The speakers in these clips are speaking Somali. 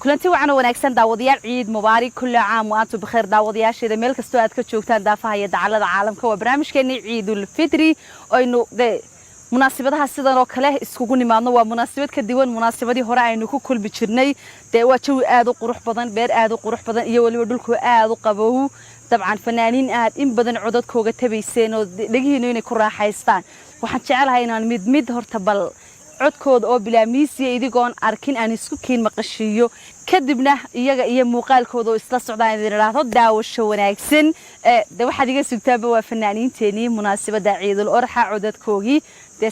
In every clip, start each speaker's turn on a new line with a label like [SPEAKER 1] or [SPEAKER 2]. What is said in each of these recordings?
[SPEAKER 1] kulanti wacan wanaagsan daawadayaal ciid mubaarak kullu caam wa antum bikhair daawadayaasheeda meel kastoo aad ka joogtaan daafaha iyo dacalada caalamka waa barnaamijkeeni ciidul fitri aynu munaasabadaha sidan oo kale iskugu nimaadno waa munaasabad ka diwan munaasabadii hore aynu ku kulmi jirnay waa jawi aad u qurux badan beer aad u qurux badan iyo waliba dhulku aad u qabow dabcan fanaaniin aad in badan codadkooga tabayseen oo dhagihiina inay ku raaxaystaan waxaan jecelahay inaan mid horta bal codkooda oo bilaamiisiya idigoon arkin aan isku kiin maqashiyo kadibna iyaga iyo muuqaalkooda oo isla socdaan idin raahdo daawasho wanaagsan waxaad iga sugtaaba waa fanaaniinteeni munaasabada ciidul orxa codadkoogii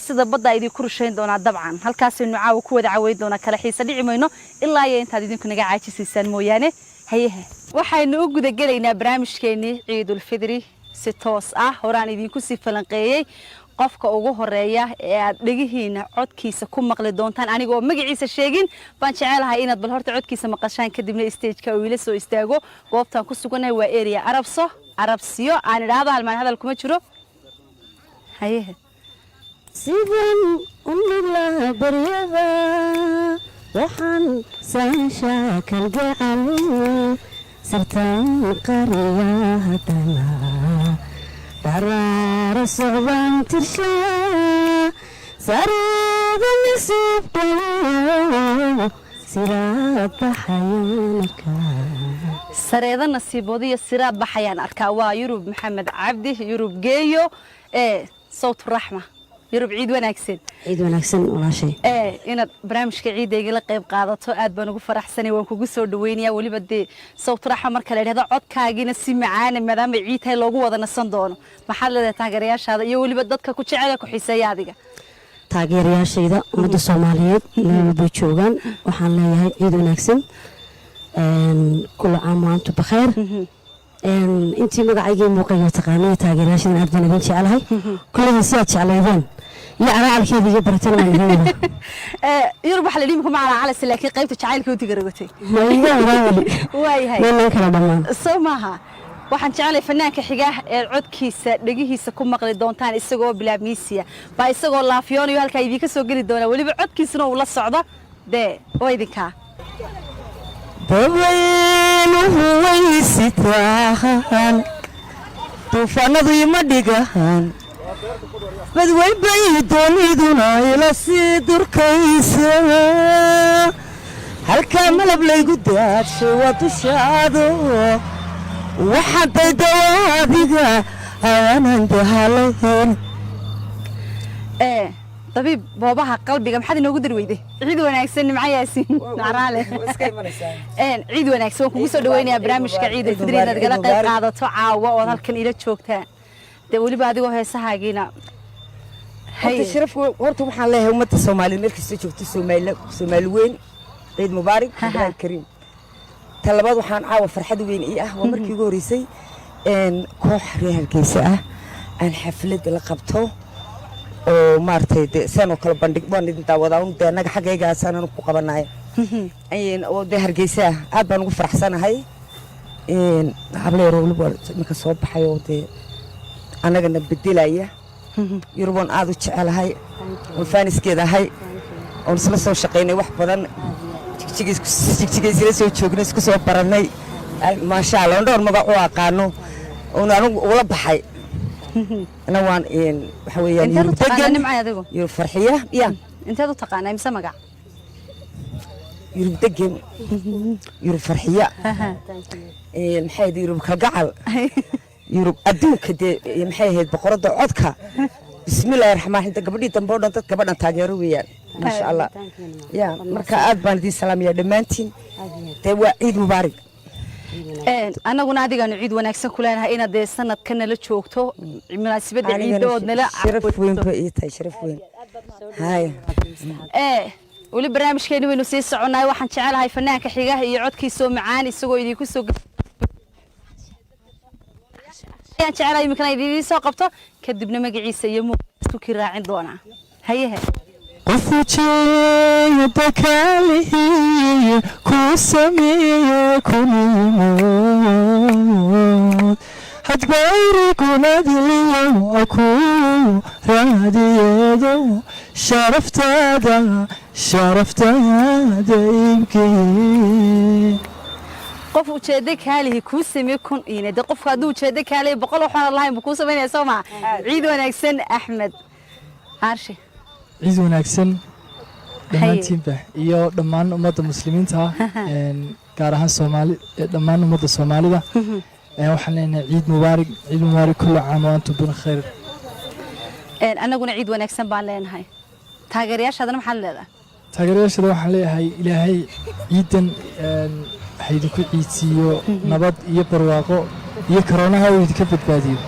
[SPEAKER 1] sida badda idin ku rushayn doona dabcan halkaasaynu caawa ku wada caweyn doona kala xiisa dhici mayno ilaa iyo intaad idinku naga caajisiisaan mooyaane hayaha waxaynu u guda gelaynaa barnaamijkeeni ciidul fidri si toos ah horaan idinku sii falanqeeyay qofka ugu horeeya ee aad dhagihiina codkiisa ku maqli doontaan aniga oo magaciisa sheegin baan jecelahay inaad bal horta codkiisa maqashaan kadibna stage-ka uu ila soo istaago goobtan ku suganahay waa area arabsiyo aan idhaahdo halmaan hadal kuma jiro hayaha
[SPEAKER 2] sidan umila baryada waxaan saasha kalgacal sartaan qariya hadana daraara socdaan tirshaa sarada nasiibdao siraad baxayaan arkaa
[SPEAKER 1] sareeda nasiiboodiyo siraad baxayaan arkaa waa yurub maxamed cabdi yurub geeyo صوت الرحمة يرب عيد وناكسن
[SPEAKER 2] ولا شيء
[SPEAKER 1] إن برامج كعيد يقول قيب قاضته أدبنا وفرح سنة ونكوجس ودوينيا واللي بدي صوت الرحمة مركل هذا عد كاجين السمعان ما دام عيد هاي لوجو وضنا الصندون محل ده تاجرياش هذا يولي بدك كوتش عليك وحسيا هذيك
[SPEAKER 2] تاجرياش هذا مد الصوماليات بيتشوغان وحنا هاي عيد وناكسن كل عام وأنتم بخير أنتي مقعدين موقعة تقنية تاجرياش من أدنى بنتي علىها كلها سيات عليهم يا على كذا جبرتنا من
[SPEAKER 1] يربح اللي منكم على السلاكي قيبت تعالك وتقرقتي
[SPEAKER 2] ما يقدر
[SPEAKER 1] واي هاي
[SPEAKER 2] ما كلام بمان
[SPEAKER 1] سماها waxaan jeclay fanaanka xiga ee codkiisa dhagihiisa ku maqli doontaan isagoo bilaabmiisiya ba isagoo laafiyoonayo halka idin ka soo gali doona waliba codkiisuna uu la socdo oo idinka
[SPEAKER 3] dabayluhu way sitaan tuufaanadu ima dhigaan badway bay dooniduna ila sii durkaysa halkaa malab laygu daadshay waa dushaado waxaan daydawaadiga aanan dahalayn
[SPEAKER 1] طبيب باباها قلبي كم حد نوجد رويده عيد وناكسن معي ياسين نعراله عيد وناكسن وكوسو دوينيا برامج كعيد الفدري نرجع قيب قاعدة تعاوى وهالكن إلى تشوكتها تقولي بعد جوه سهاجينا
[SPEAKER 3] هاي شرف ورتو محل له أمة الصومالي ملك استشوفت الصوماليين عيد مبارك عيد كريم طلبات وحن عاوى فرحة وين إيه ومركي جوريسي إن كوح ريها الكيسة عن حفلة لقبته oo maartay sano kala bandhig baan inta wadawn deenaga xageega sanad ku qabanay oo de hargeysa aad baan ugu faraxsanahay hableer waliba marka soo baxay oo de anagana bedelaya yurban aad u jecelahay oo faaniskeeda ahay oo isla soo shaqeynay wax badan jigjigiis soo joognay isku soo baranay ma sha Allah dhowr magac oo aqaano oo anigu ula baxay أنا وان إن حويا
[SPEAKER 1] يرتقى معي هذا
[SPEAKER 3] يفرحية يا
[SPEAKER 1] أنت هذا تقانا مسمقع
[SPEAKER 3] يرتقى يفرحية المحيد يرب كقعل يرب أدوك ده المحيد بقرض عدك بسم الله الرحمن الرحيم تقبلي تنبورنا تقبلنا تاجرويا ما شاء الله يا مركات بندي سلام يا دمانتين توا عيد مبارك
[SPEAKER 1] أنا قنادي عن عيد وناكسن كلنا هنا ده سنة كنا لتشوكتو مناسبة عيد دودنا لا
[SPEAKER 3] شرف وين بقيتها شرف وين هاي ولي
[SPEAKER 1] برنامج كانوا نسيس عنا وحن شعال هاي فنان كحجاه يعود كيسو معاني سووا يدي كيسو يعني شعال هاي مكان يدي ساقبته كدبنا مجلس يمو سوكي راعي دونا هاي
[SPEAKER 3] قفتي بكالي كوسمي كنيمو هتغيري كنادي أكو رادي شرفت هذا
[SPEAKER 4] sharaftaada iibkee
[SPEAKER 1] qof ujeeddo kaalihi kuu sameey kun iina de qofka hadduu ujeeddo kaalihi boqol waxaan lahayn buu kuu samaynaya soo maa ciid wanaagsan axmed aarshe
[SPEAKER 4] ciid wanaagsan dhammaantiinba iyo dhammaan ummadda muslimiinta gaar ahaan soomaali dhammaan ummadda soomaalida waxaan leenahay ciid mubaarak kullu caam wa antum bilkhayr
[SPEAKER 1] annaguna ciid wanaagsan baan leenahay taageerayaashaadana maxaad leedahay
[SPEAKER 4] taageerayaashada waxaan leeyahay ilaahay ciidan haydinku ciidsiiyo nabad iyo barwaaqo iyo karoonaha uu idinka badbaadiyo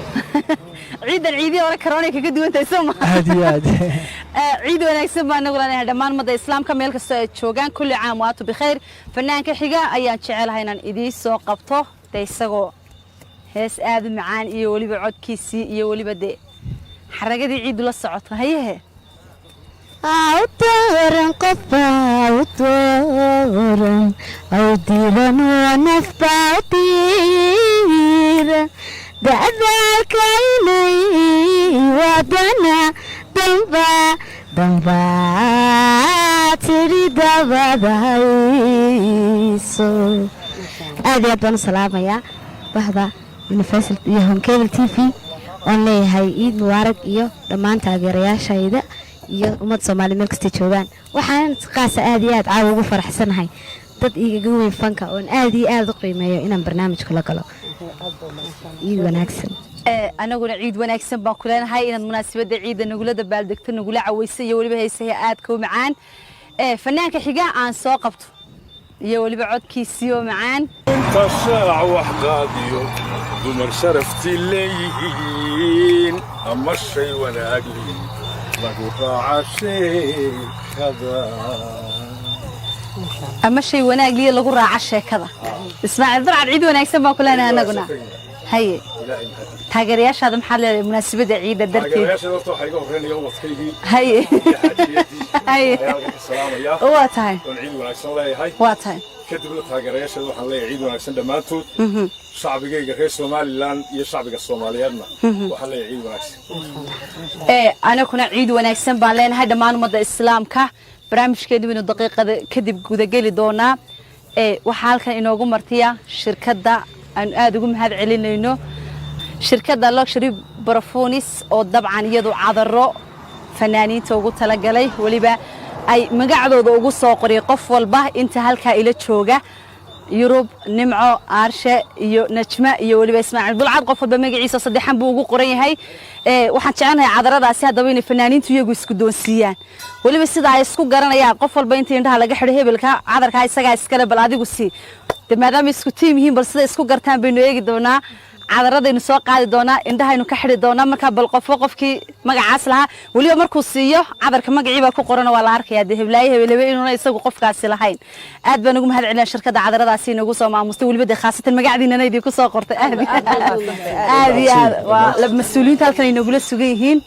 [SPEAKER 1] ciidan ciidii hore karoonay kaga duwan tahay soo ma
[SPEAKER 4] aad iyo aad
[SPEAKER 1] ciid wanaagsan baan nagu leenahay dhammaan ummadda islaamka meel kasta ay joogaan kulli caam wa antum bikhayr fanaanka xiga ayaan jecelahay inaan idiin soo qabto de isagoo hees aad u macaan iyo weliba codkiisii iyo weliba de xaragadii ciidu la socoto hayehe
[SPEAKER 2] awtooran qofa awtooran awdiran wanafba awdiira dacdaalkaynay wadana damba tiri dabadahayso aad iyo aad baan u salaamayaa bahda universal iyo homecable t v oon leeyahay ciid mubaarak iyo dhammaan taageerayaashayda iyo ummad Soomaali meel kasta joogaan waxaan qaasa aad iyo aad caawa ugu faraxsanahay dad iiga weyn fanka oo aad iyo aad u qiimeeyo inaan barnaamijka la galo ciid wanaagsan
[SPEAKER 1] anaguna ciid wanaagsan baan ku leenahay inaad munaasabada ciida nagula dabaaldegto nagula caweyso iyo waliba heesaha aad ka macaan fanaanka xiga aan soo qabto iyo waliba codkiisii oo macaan
[SPEAKER 5] tashaac wax qaadiyo dumar sharafti leeyihiin ama shay wanaagli lagu raaca sheekada
[SPEAKER 1] ama shay wanaagli lagu raaca sheekada ismaaciil darcad ciid wanaagsan baan ku leenahay anaguna haye taageerayaashaada maxaa leedahay munaasabada ciida darteed
[SPEAKER 5] taageerayaashaada horta waxaa iga horreynaya ubadkaygii
[SPEAKER 1] haye haye waa tahay
[SPEAKER 5] ciid wanaagsan leeyahay
[SPEAKER 1] waa tahay
[SPEAKER 5] kadibna taageerayaashaada waxaan leeyahay ciid wanaagsan dhammaantood shacbigayga reer Somaliland iyo shacbiga Soomaaliyeedna waxaan leeyahay ciid wanaagsan
[SPEAKER 1] anaguna ciid wanaagsan baan leenahay dhammaan ummadda islaamka barnaamijkeedu inuu daqiiqada kadib guda geli doonaa waxa halkan inoogu martiya shirkadda aan aad ugu mahad celinayno shirkadda Luxury Perfumes oo dabcan iyadu cadaro fanaaniinta ugu talagalay waliba ay magacdooda ugu soo qoriyay qof walba inta halka ila jooga Yurub Nimco Aarshe iyo Najma iyo waliba Ismaaciil Bulcad qof walba magaciisa saddexan buu ugu qoran yahay waxaan jecelahay cadaradaasi hadaba in fanaaniintu iyagu isku doonsiiyaan waliba sida ay isku garanayaan qof walba inta indhaha laga xidhay hebelka cadarka isaga iskale bal adigu si maadaama isku tiim yihiin bal sida isku gartaan baynu eegi doonaa cadaradaynu soo qaadi doonaa indhahaynu ka xidhi doonaa marka bal qofkii magacaas lahaa waliba markuu siiyo cadarka magacii baa ku qoran waa la arkayaa de heblaaye hebelebe inuu isagu qofkaasi lahayn aad baan ugu mahad celinaa shirkadda cadaradaasi inagu soo maamustay waliba de khaasatan magaciina idin ku soo qortay aad iyo aad waa la mas'uuliyiinta halkan inagula sugan yihiin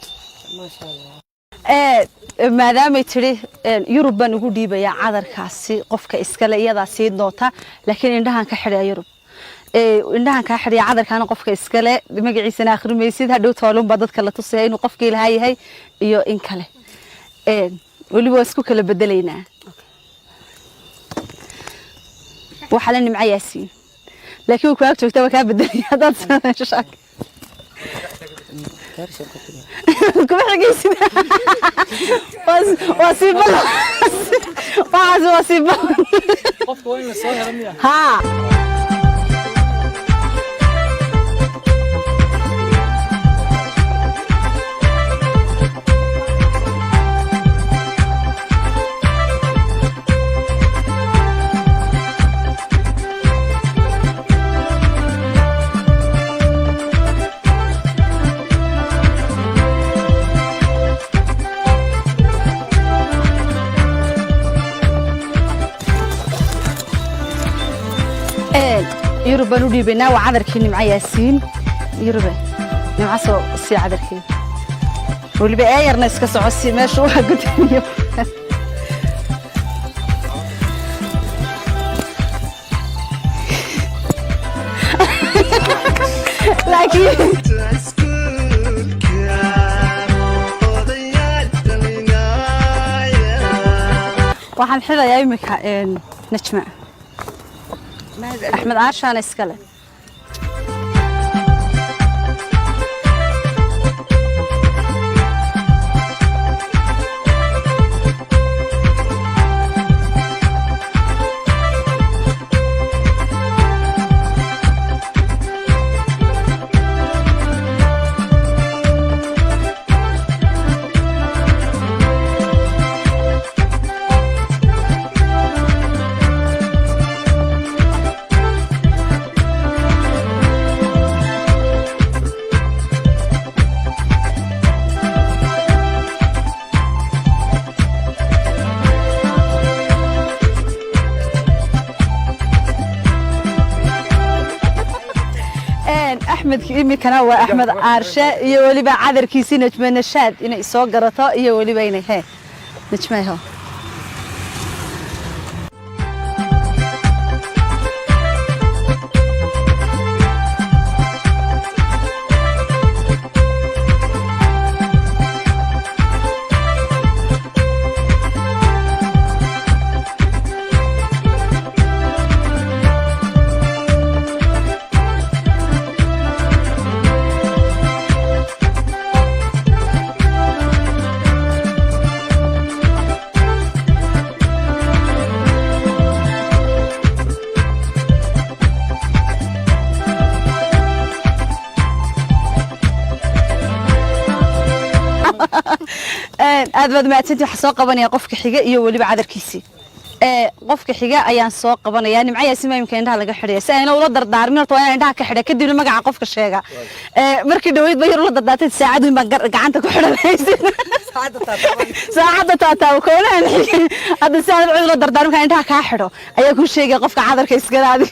[SPEAKER 1] maadaama ay tiri Yurub baan ugu dhiibayaa cadarkaasi qofka iskale iyadaa sii doonta laakiin indhahan ka xidhay Yurub indhahan ka xidhay cadarkaana qofka iskale magaciisana akhrimaysid hadhow toolun ba dadka la tusay inuu qofkii ilaahay yahay iyo in kale waliba isku kala bedelaynaa waxa la nimca yaasiin laakiin ku ag joogtaa ka bedelaya dad shaq kuma xigaysid wasiibal
[SPEAKER 4] qofka waa in la soo helamiya
[SPEAKER 1] ha Yurub baan u dhiibaynaa waa cadarkii nimca yaasiin Yurub nimca soo si cadarkii waliba ayarna iska socosi meesha waxa gudaniyo laakiin waxaan xidayaa imika najma axmed aashaan iskale أحمد كيمي كان هو أحمد عارشة يولي بقى عذر كيسي نجمة نشاد إنه يسوق جرطة يولي بينه هي نجمة هو أدبد ما تنتي حساق بني قفك حجة يولي بعذر كيسي قفك حجة أيان ساق بني يعني معي اسمه يمكن عندها لقى حرية سأنا ولا در من طوال عندها كحرية كدي لما قع قفك الشيء مركي دويد بير ولا دات تساعد وما قعنتك حرة ساعد تاتا وكلها هذا ساعد ولا در من عندها كحرة أي كل شيء قفك عذر كيس كذا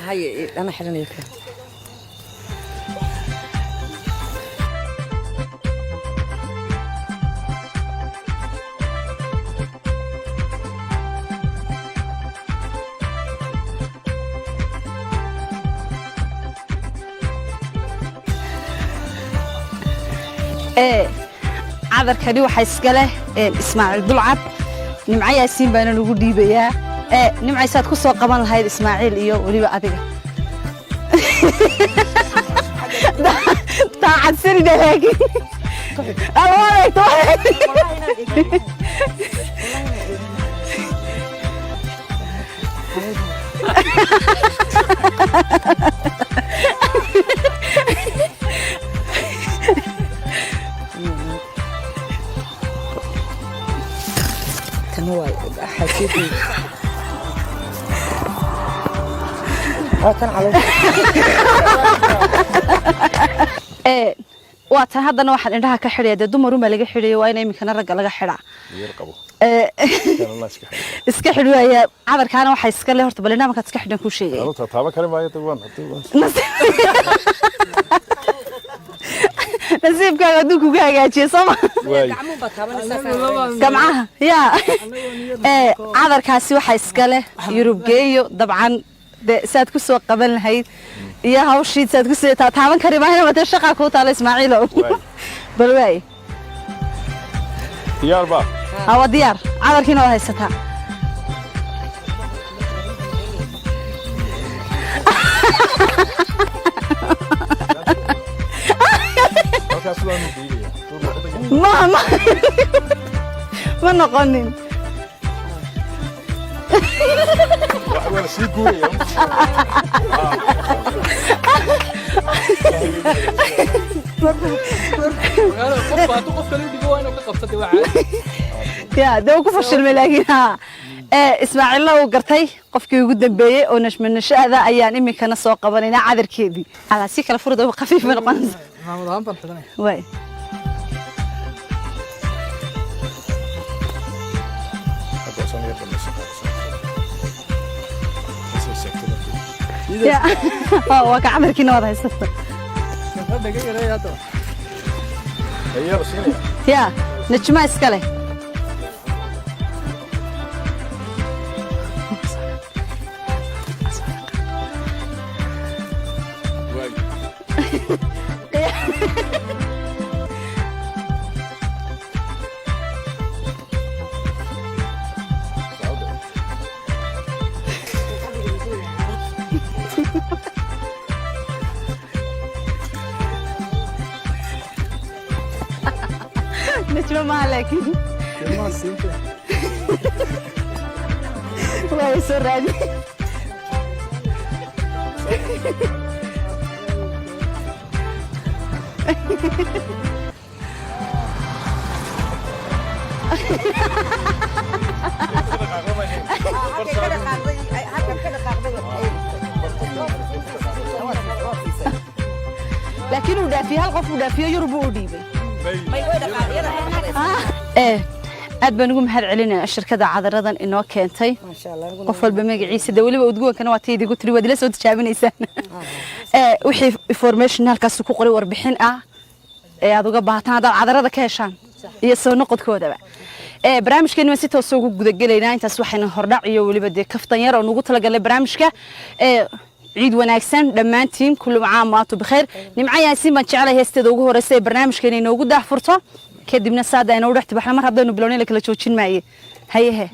[SPEAKER 3] هاي أنا حرني كده عذر كدي وحيسكله إسماعيل دلعب نمعي ياسين بين الوجودي بيا نمعي ساد كسر قبل هاي إسماعيل إياه ولي بقى دقة تعال سري ده هيك الله يطول هو حسيتي كان على
[SPEAKER 1] وقتها هذا واحد عندها كحرية ده دمروا ما لقى حرية وين يمكن الرجال لقى حرة
[SPEAKER 5] يرقبوا كان الله
[SPEAKER 1] اسكحلوا يا عبر كان واحد يسكله هرت بلنا ما كانت تسكحلنا كل شيء
[SPEAKER 5] أنا تابع كلام ما يتوان
[SPEAKER 1] نسيب كان دوك وجاجي صما جمعها يا عذر كاسي وحيسكله يروبجيو طبعا ساد كسوق قبل هاي يا هوشي ساد كسي تعمل كريمة هنا ما تشقى كوت على إسماعيل بالواي
[SPEAKER 5] ديار با
[SPEAKER 1] هو ديار عذر كنا هاي ستها ما نقنن
[SPEAKER 5] ولا سيكوري
[SPEAKER 1] يا دوك فشل ملاقيها إسماعيل الله وقرتي قفك يقول دبي ونش من الشيء هذا أيام إمي كان سوق قبلنا عذر كذي على سيك الفرد هو خفيف من القنص واي يا هو كعمر كنا وضع السفر يا نجمع اسكالي xaajimo maaha laakiin
[SPEAKER 4] ما سنت
[SPEAKER 1] waa soo raadi laakiin uu dhaafiyo hal qof uu dhaafiyo Yurub uu dhiibay aad baan ugu mahad celinaa shirkadda cadaradan inoo keentay qof walba magaciisa de waliba udgoonkana waa taydigu tiri wad la soo tijaabinaysaan wixii information halkaas ku qoray warbixin ah ee aad uga baahataan hadaad cadarada ka heshaan iyo soo noqodkoodaba barnaamijkeena si toos ugu gudagelaynaa intaas waxayna hordhac iyo waliba de kaftan yar oo nagu talagalay barnaamijka ciid wanaagsan dhammaantiin kullu caam waantu bixir nimca yaasiin baan jecelahay heesteeda ugu horeysay barnaamijkeena inoogu daahfurto kadibna saada inoo dhaxti baxna mar haddaynu bilowna kala joojin maaye hayehe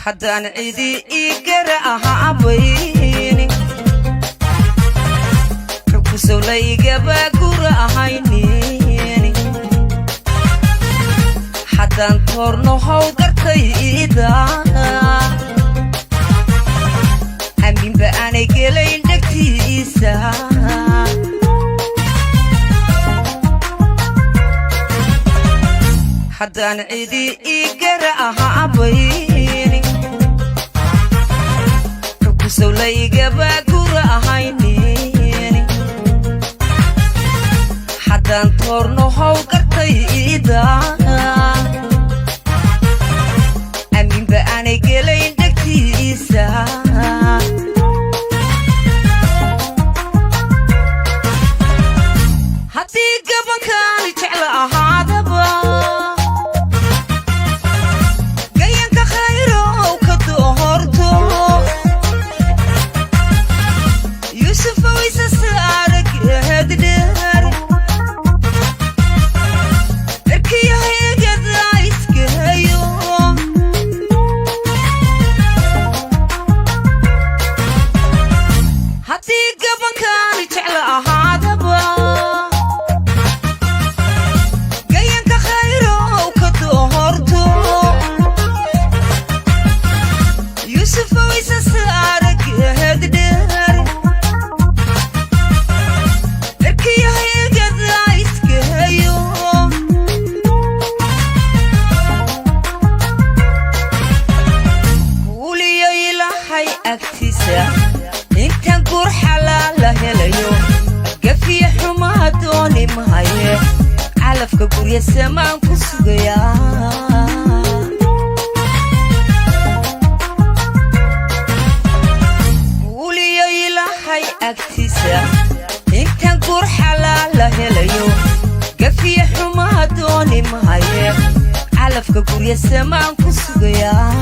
[SPEAKER 6] haddaan cidi ii gara ahaabayni xukusow laygaba gura ahaynini haddaan toorno how gartayda aminba aanay gelayn dhegtiisa haddaan cidi ii gara ahaabayni xukusow laygaba gura ahaynini haddaan toorno how gartayda aminba aanay gelayn dhegtiisa haddii gabankaani jecla ahaadaba gayanka khayrow ka doorto yuusuf waysa saara geeddheer erkiyahayagada iskahayo haddii gabankaani jecla ahaadaba gayanka khayrow ka doorto yuusuf waysa saara geeddheer erkiyahayagada iskahayo kuuliyo ilahay agtiisa intaan guur xalaala helayo gafiya xumaa dooni mahaye calafka gurya samaan ku sugayaa kuuliyo ilahay agtiisa intaan guur xalaala helayo gafiya xumaa dooni mahaye calafka gurya samaan ku sugayaa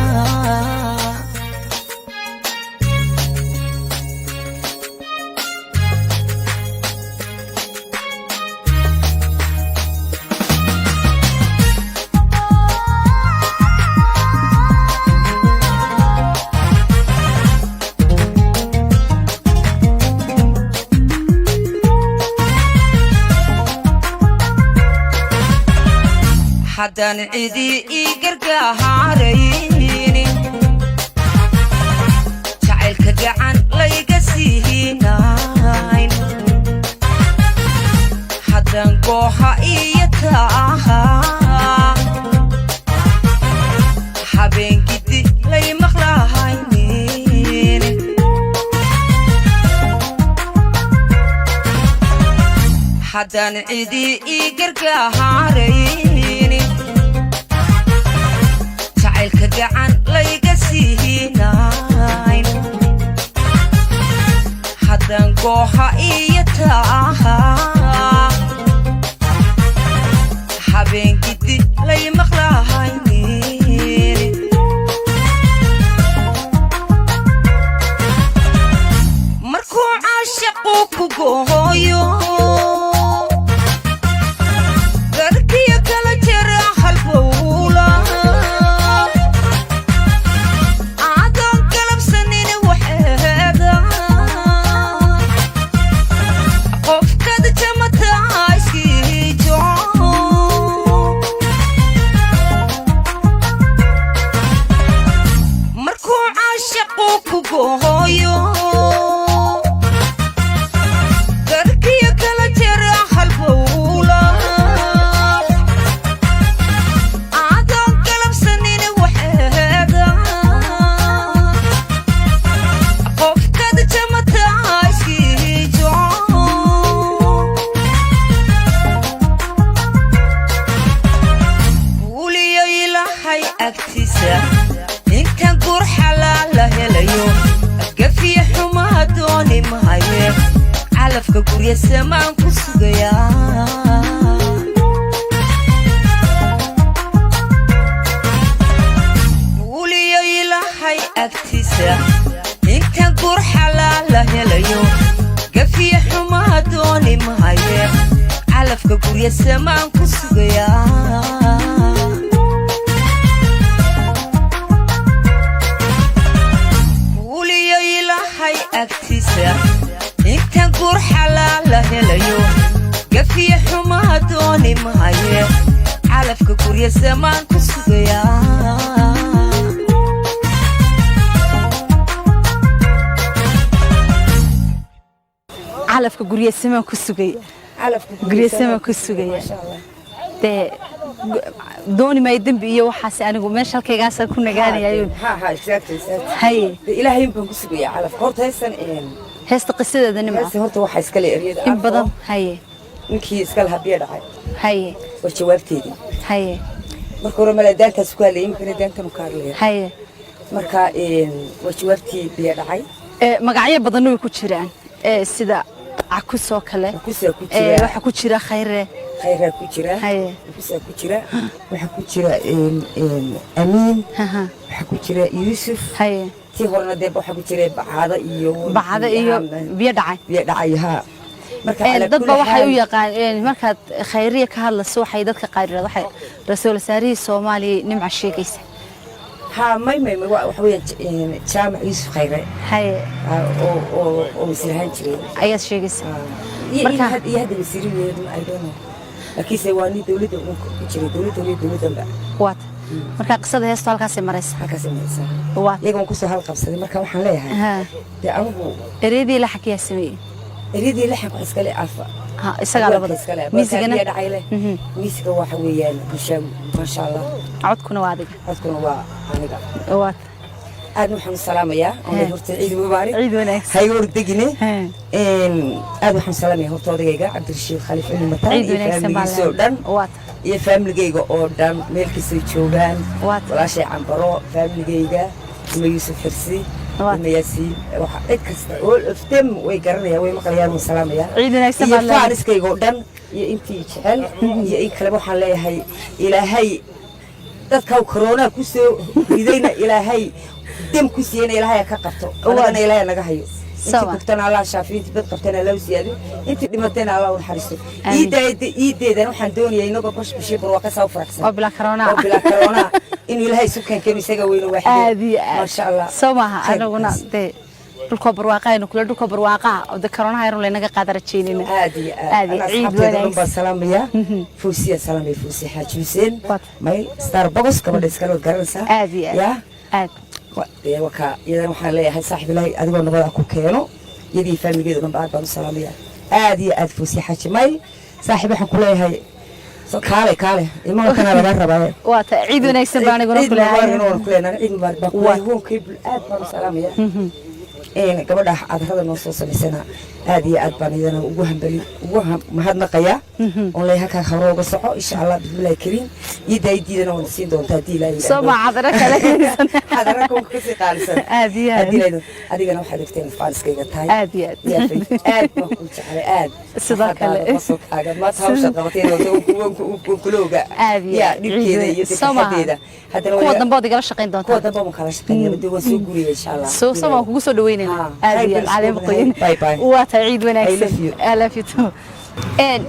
[SPEAKER 6] haddaan cidi ii gargaharayni jacaylka gacan layga siinayn haddaan gooha iyo taaha habeenkidi lay maqlahaynin haddaan cidi ii gargaharayni jacaylka gacan layga siinayn haddaan gooha iyo taaha habeenkidi lay maqlahaynin ku gooyo garkiya kala jira halbowla aadan galabsanin waxeeda qofkad jamataa iskiijo markuu caashaqu ku gooyo garkiya kala jira halbowla aadan galabsanin waxeeda qofkad jamataa iskiijo guuliyo ilaahay agtiisa intaan guur xalaala helayo gafiya xumaa dooni mahaye calafka gurya samaan ku sugayaa guuliyo ilaahay agtiisa intaan guur xalaala helayo gafiya xumaa dooni mahaye calafka gurya samaan ku sugayaa guuliyo ilaahay agtiisa intaan guur xalaala helayo gafiya xumaa dooni mahaye calafka gurya samaan ku sugayaa
[SPEAKER 1] calafka gurya samaan ku sugaya gurya samaan ku sugaya dee dooni may dembi iyo waxaas anigu meesha halkaygaasaan ku nagaanayayo
[SPEAKER 3] ها exactly
[SPEAKER 1] haye
[SPEAKER 3] ilaahay baan ku sugaya calaf horta heesan
[SPEAKER 1] heesta qisadeeda nima
[SPEAKER 3] heesan horta waxa iska leeyahay
[SPEAKER 1] in badan haye
[SPEAKER 3] ninkii iska lahaa biyo dhacay
[SPEAKER 1] haye
[SPEAKER 3] war jawaabteedii
[SPEAKER 1] haye
[SPEAKER 3] marka hore mala daantaas ku hadlayay markana daantan ka hadlayay
[SPEAKER 1] haye
[SPEAKER 3] marka war jawaabtii biyo dhacay
[SPEAKER 1] magacyo badan way ku jiraan sida cakus oo kale
[SPEAKER 3] kusaa ku jira
[SPEAKER 1] waxa ku jira khayre
[SPEAKER 3] khayra ku jira
[SPEAKER 1] haye
[SPEAKER 3] kusaa ku jira waxa ku jira amiin
[SPEAKER 1] haha
[SPEAKER 3] waxa ku jira yuusuf
[SPEAKER 1] haye
[SPEAKER 3] tii horena dee waxa ku jira bacada iyo
[SPEAKER 1] biyo dhacay
[SPEAKER 3] biyo dhacay ha marka
[SPEAKER 1] dadba waxay u yaqaan markaad khayriya ka hadlayso waxay dadka qaariyada waxay rasuul saarihi Soomaaliya nimca sheegaysa
[SPEAKER 3] ها ما وحوي جامع يوسف خيري
[SPEAKER 1] هاي
[SPEAKER 3] او مسيرهان جري
[SPEAKER 1] اياد sheegaysa
[SPEAKER 3] marka yahada masiriyeed I don't know laakiin seewani dawladda uu ku jiray dawladda
[SPEAKER 1] waat marka qisada heesto halkaas maraysa waat
[SPEAKER 3] iyaga ku soo hal qabsaday marka waxaan leeyahay de anigu
[SPEAKER 1] ereedii la xakiya sameeyay
[SPEAKER 3] ereedii la xaq iska le alfa
[SPEAKER 1] ha isaga labada
[SPEAKER 3] miisigana miisiga waxa weeyaan bulshada ma sha Allah
[SPEAKER 1] codkuna waa adiga
[SPEAKER 3] codkuna waa aniga
[SPEAKER 1] waat
[SPEAKER 3] aad waxaan salaamayaa oo horta ciid mubaarak
[SPEAKER 1] ciid wanaagsan
[SPEAKER 3] hay wardagine aad waxaan salaamayaa horta odagayga Cabdirashiid Khaliif Cali Mataan
[SPEAKER 1] ciid wanaagsan baa
[SPEAKER 3] dhan
[SPEAKER 1] waat
[SPEAKER 3] iyo familygayga oo dhan meel kasta joogaan walaashay Cambaro familygayga iyo Yuusuf Xirsi iyo Yaasiin waxa cid kasta all of them way garanayaan way maqlayaan salaamayaa
[SPEAKER 1] ciid wanaagsan baa
[SPEAKER 3] iyo faaniskayga oo dhan iyo intii jecel iyo in kale waxaan leeyahay ilaahay dadka corona ku soo ridayna ilaahay dem ku siiyay ilaahay ka qabto anagana ilaahay naga hayo intii bugtana Allah shaafiinti dad qabtana Allah siyaado intii dhimatayna Allah u xariisto iideedan waxaan doonayaa inaga bash bishii barwaaqo soo faraxsan
[SPEAKER 1] oo bila
[SPEAKER 3] corona in ilaahay subkan keen isaga weyn waaxid ma sha Allah
[SPEAKER 1] soomaha anaguna de dhulka barwaaqayna kula dhulka barwaaqa oo de corona ayru leenaga qaadar jeelina
[SPEAKER 3] aadi ciid wanaagsan salaamaya fuusiya salaamay fuusi Xaaji Huseen may Starbucks gabadha iska loo garanaysa
[SPEAKER 1] ya
[SPEAKER 3] aad waka idan waxaan leeyahay saaxiib ilaahay adigoo nabada ku keeno yadii familgeedu dhan baan salaamaya aad iyo aad fuusi Xaaji may saaxiib waxaan ku leeyahay kaale ilmaha kana laga rabaa
[SPEAKER 1] waa ta ciid wanaagsan baan aniguna ku leeyahay
[SPEAKER 3] ciid mubaarak baa ku keebul aad baan salaamaya gabadha adrada noo soo samaysana aad iyo aad baan idana ugu mahadnaqaya oo leeyahay halka khawro uga soco insha Allah bismillaah kariim iidaydina waan siin doontaa diilay
[SPEAKER 1] soo ma adra kale
[SPEAKER 3] adra ku si qaalisan
[SPEAKER 1] aad iyo aad
[SPEAKER 3] adigana waxaad dhigteen faaniskayga tahay
[SPEAKER 1] aad iyo
[SPEAKER 3] aad ma ku jeclay aad
[SPEAKER 1] sidoo kale
[SPEAKER 3] soo kaaga ma hawsha qabateen oo kulooga ya dhibkeeda iyo saxadeeda
[SPEAKER 1] hadana kuwa dambe oo igala shaqeyn doontaa
[SPEAKER 3] kuwa dambe ma kala shaqeynaya waan soo guuriyay insha Allah
[SPEAKER 1] soo kugu soo dhaweynaa hambalyeynayna aad iyo caleem qoyn waa tahay ciid wanaagsan I love you too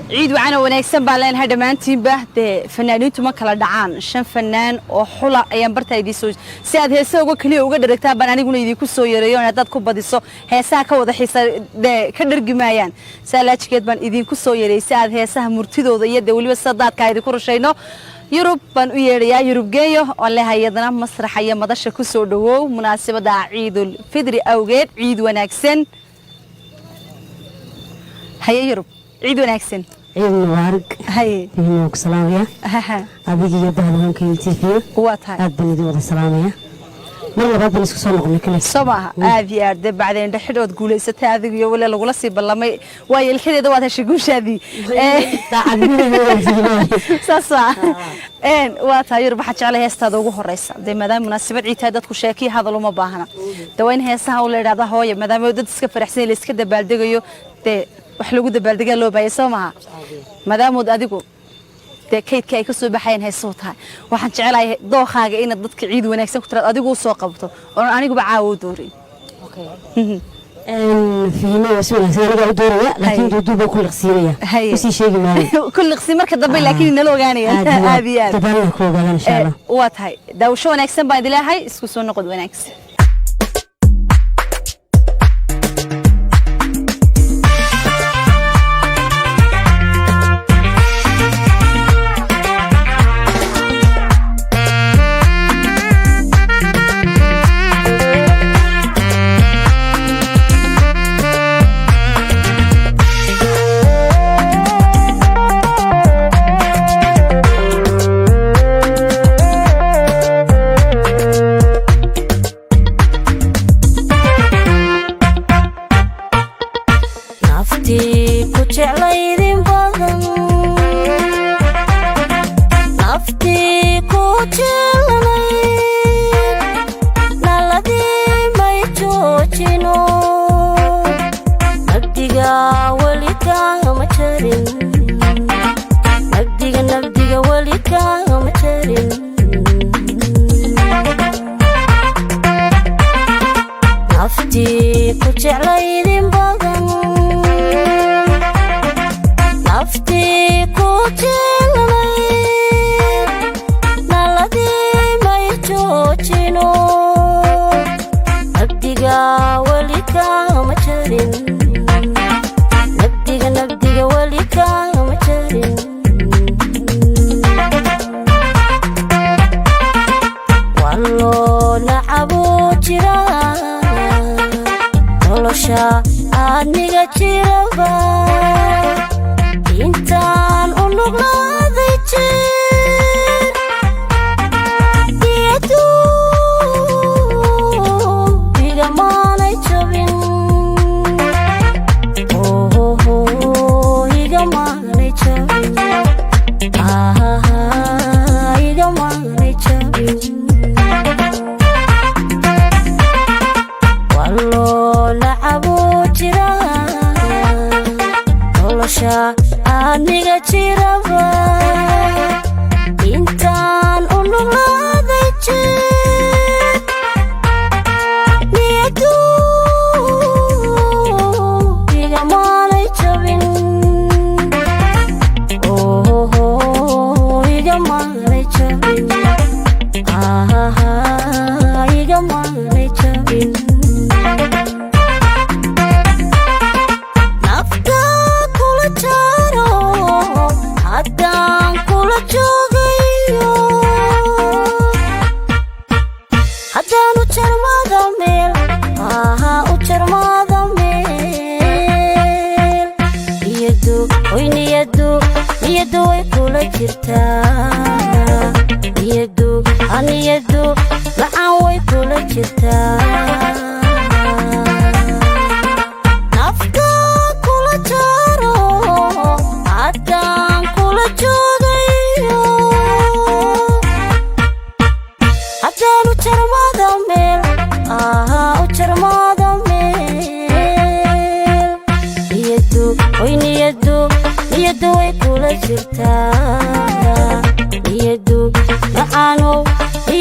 [SPEAKER 1] ciid wacana wanaagsan baa leenahay dhammaantiinba dee fanaaniintu ma kala dhacaan 5 fanaan oo xula ayaan bartaa idin soo si aad heesaha uga kaliya uga dharagtaa baan aniguna idinku soo yareeyo inaad ku badiso heesaha ka wada xiisa ka dhargimayaan salaajkeed baan idinku soo yareeyay si aad heesaha murtidooda iyo waliba sadaadka idinku rushayno Yurub baan u yeerayaa Yurub geeyo oo leh hay'adana masraxa iyo madasha ku soo dhawow munaasabada Ciidul Fidri awgeed ciid wanaagsan haye Yurub عيد وناكسن
[SPEAKER 2] عيد مبارك
[SPEAKER 1] هاي
[SPEAKER 2] يومك سلامية أبيك يده هون كيلتي فيه
[SPEAKER 1] واتها
[SPEAKER 2] أبني دي وضع سلامية مرة بعد بنسك صار نقول كله
[SPEAKER 1] صباح هذه أرد بعدين دحدو تقولي ست هذه ولا الغلاسي بالله ما واي الكذا دواتها شجوش هذه صح إن واتها يربح على هستاد وجوه الرئيس ده مدام مناسبة عيد هذا كشاكي هذا لو ما باهنا دوين هسه ولا هذا هو مدام ودت سكفر حسين اللي سكده بالدقيو ده وحلو جدا بالدقيق لو بيسمعها مدام ود أديكو كيد كي كسر بحين هاي صوتها وحن شعلها ضوخها إن ضدك عيد ونكسر كتر أديكو ساقبته وأنا أقول بعاود دوري.
[SPEAKER 2] أوكي. في ما يسوي سيرة دورية لكن دودو كل خسيرية. بس شيء ما.
[SPEAKER 1] كل خسير مركز ضبي لكن نلو غاني. هذه.
[SPEAKER 2] تبارك الله إن شاء الله.
[SPEAKER 1] وات هاي ده وشو نكسر بعد لا هاي اسكسون نقد ونكسر.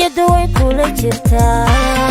[SPEAKER 7] niyadu way kula jirtaa